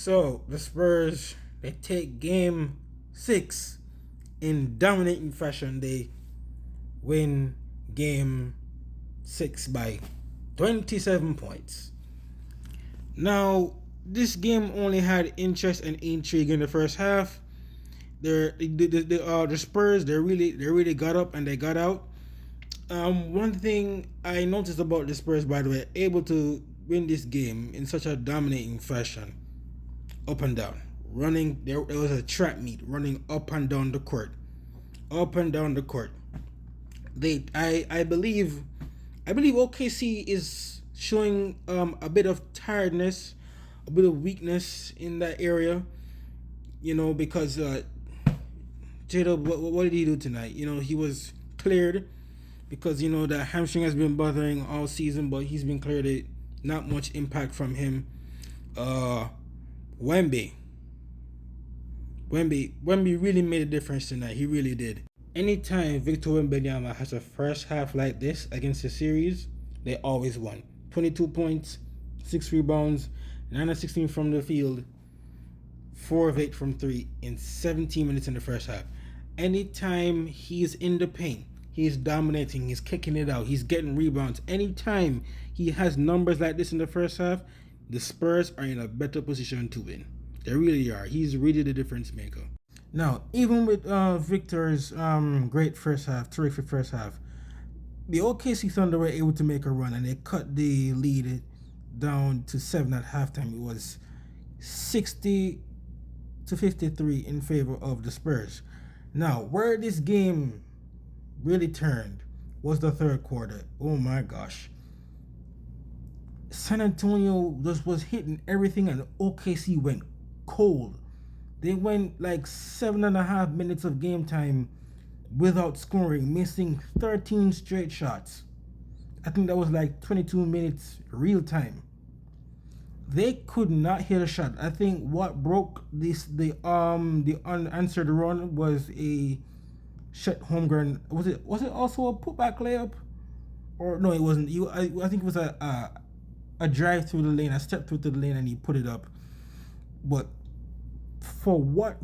So the Spurs, they take game 6 in dominating fashion. They win game 6 by 27 points. Now, this game only had interest and intrigue in the first half. The Spurs, they really got up and they got out. One thing I noticed about the Spurs, by the way, able to win this game in such a dominating fashion, up and down, running. There was a track meet, running up and down the court, up and down the court. I believe OKC is showing a bit of tiredness, a bit of weakness in that area. Because Jada, what did he do tonight? He was cleared because the hamstring has been bothering all season, but he's been cleared. Not much impact from him. Wemby really made a difference tonight. He really did. Anytime Victor Wembanyama has a first half like this against the series, they always won. 22 points, 6 rebounds, 9 of 16 from the field, 4 of 8 from 3 in 17 minutes in the first half. Anytime he's in the paint, he's dominating, he's kicking it out, he's getting rebounds. Anytime he has numbers like this in the first half, the Spurs are in a better position to win. They really are. He's really the difference maker. Now, even with Victor's great first half, terrific first half, the OKC Thunder were able to make a run and they cut the lead down to 7 at halftime. It was 60-53 in favor of the Spurs. Now, where this game really turned was the third quarter. Oh my gosh. San Antonio just was hitting everything and OKC went cold. They went like 7.5 minutes of game time without scoring, missing 13 straight shots. I think that was like 22 minutes real time. They could not hit a shot. I think what broke the unanswered run was a Chet Holmgren. Was it also a putback layup? Or no, it wasn't. I think it was a drive through the lane, a step through to the lane, and he put it up. But for what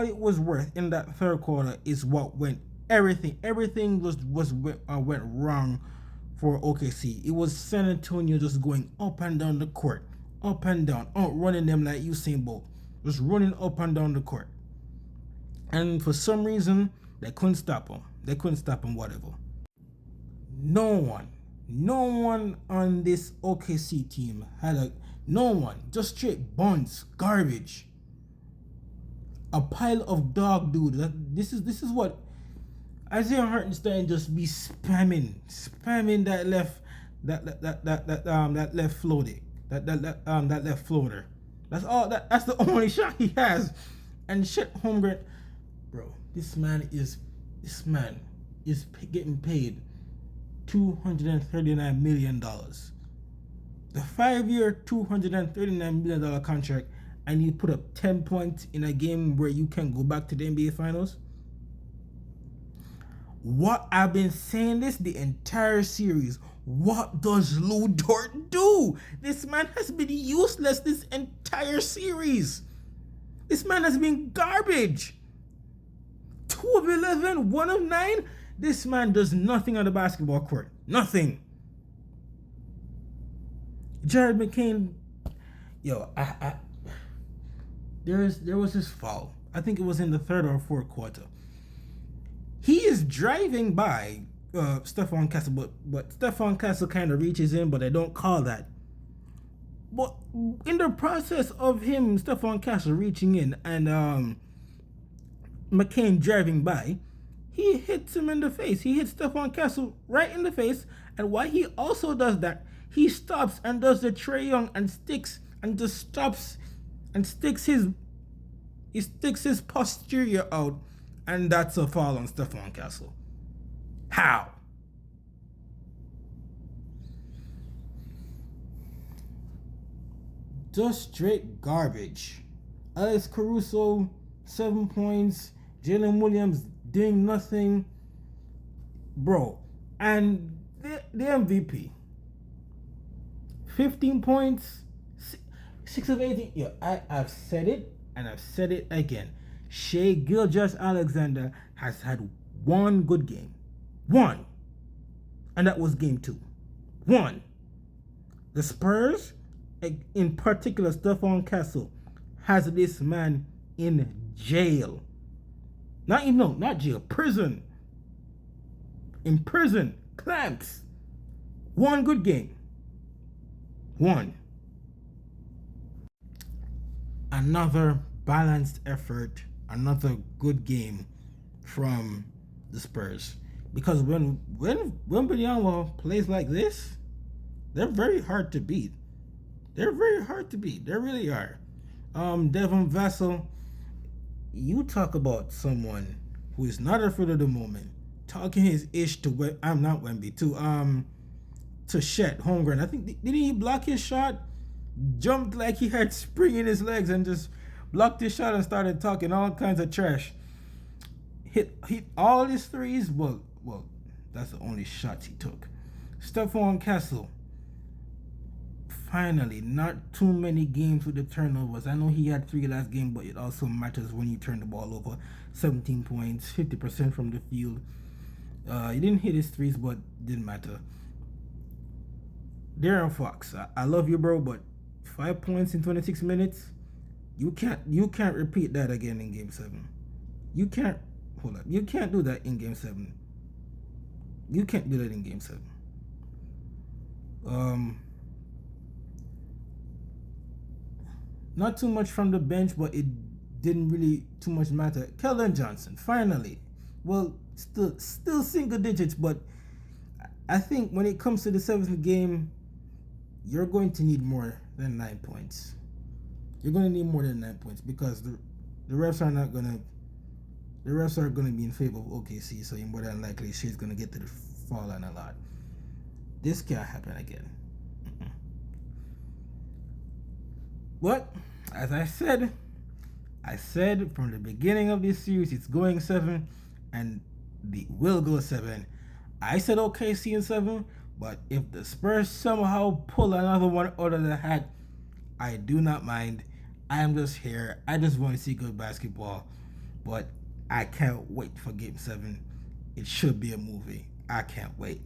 it was worth in that third quarter is what went everything went wrong for OKC. It was San Antonio just going up and down the court, up and down, outrunning them like Usain Bolt, just running up and down the court. And for some reason, they couldn't stop him. Whatever. No one on this OKC team just straight buns, garbage. A pile of dog dude. This is what Isaiah Hartenstein just be spamming that left floater. That's the only shot he has. And shit, Holmgren, bro, this man is getting paid $239 million. The 5-year $239 million contract, and you put up 10 points in a game where you can go back to the NBA Finals? What I've been saying this the entire series. What does Lou Dort do? This man has been useless this entire series. This man has been garbage. 2 of 11, 1 of 9. This man does nothing on the basketball court. Nothing. Jared McCain, there was this foul. I think it was in the third or fourth quarter. He is driving by Stephon Castle, but Stephon Castle kind of reaches in, but I don't call that. But in the process of him, Stephon Castle reaching in and McCain driving by, he hits him in the face. He hits Stephon Castle right in the face, and while he also does that, he stops and does the Trae Young and sticks his posterior out, and that's a foul on Stephon Castle. How? Just straight garbage. Alex Caruso, 7 points. Jalen Williams doing nothing. Bro, and the MVP, 15 points, 6 of 18. Yeah, I've said it and I've said it again. Shea Gilgeous-Alexander has had one good game. One. And that was game 2. One. The Spurs, in particular Stephon Castle, has this man in jail. Not jail, prison. In prison. Clamps. One good game. One. Another balanced effort, another good game from the Spurs. Because when Wembanyama plays like this, they're very hard to beat. They're very hard to beat. They really are. Devin Vassell, you talk about someone who is not afraid of the moment, talking his ish to I'm not Wemby to Shet Holmgren. I think did he block his shot? Jumped like he had spring in his legs and just blocked his shot and started talking all kinds of trash. Hit all his threes. Well, that's the only shots he took. Stephon Castle. Finally, not too many games with the turnovers. I know he had 3 last game, but it also matters when you turn the ball over. 17 points, 50% from the field. He didn't hit his threes, but didn't matter. De'Aaron Fox, I love you, bro, but 5 points in 26 minutes. You can't repeat that again in Game 7. You can't hold up. You can't do that in Game 7. You can't do that in Game 7. Not too much from the bench, but it didn't really too much matter. Keldon Johnson, finally. Well, still single digits, but I think when it comes to the 7th game, you're going to need more than 9 points. You're going to need more than 9 points because the refs are not going to. The refs are going to be in favor of OKC, so you're more than likely she's going to get to the foul line a lot. This can't happen again. But as I said from the beginning of this series, it's going 7, and it will go 7. I said OKC in 7, but if the Spurs somehow pull another one out of the hat, I do not mind. I am just here. I just want to see good basketball, but I can't wait for Game 7. It should be a movie. I can't wait.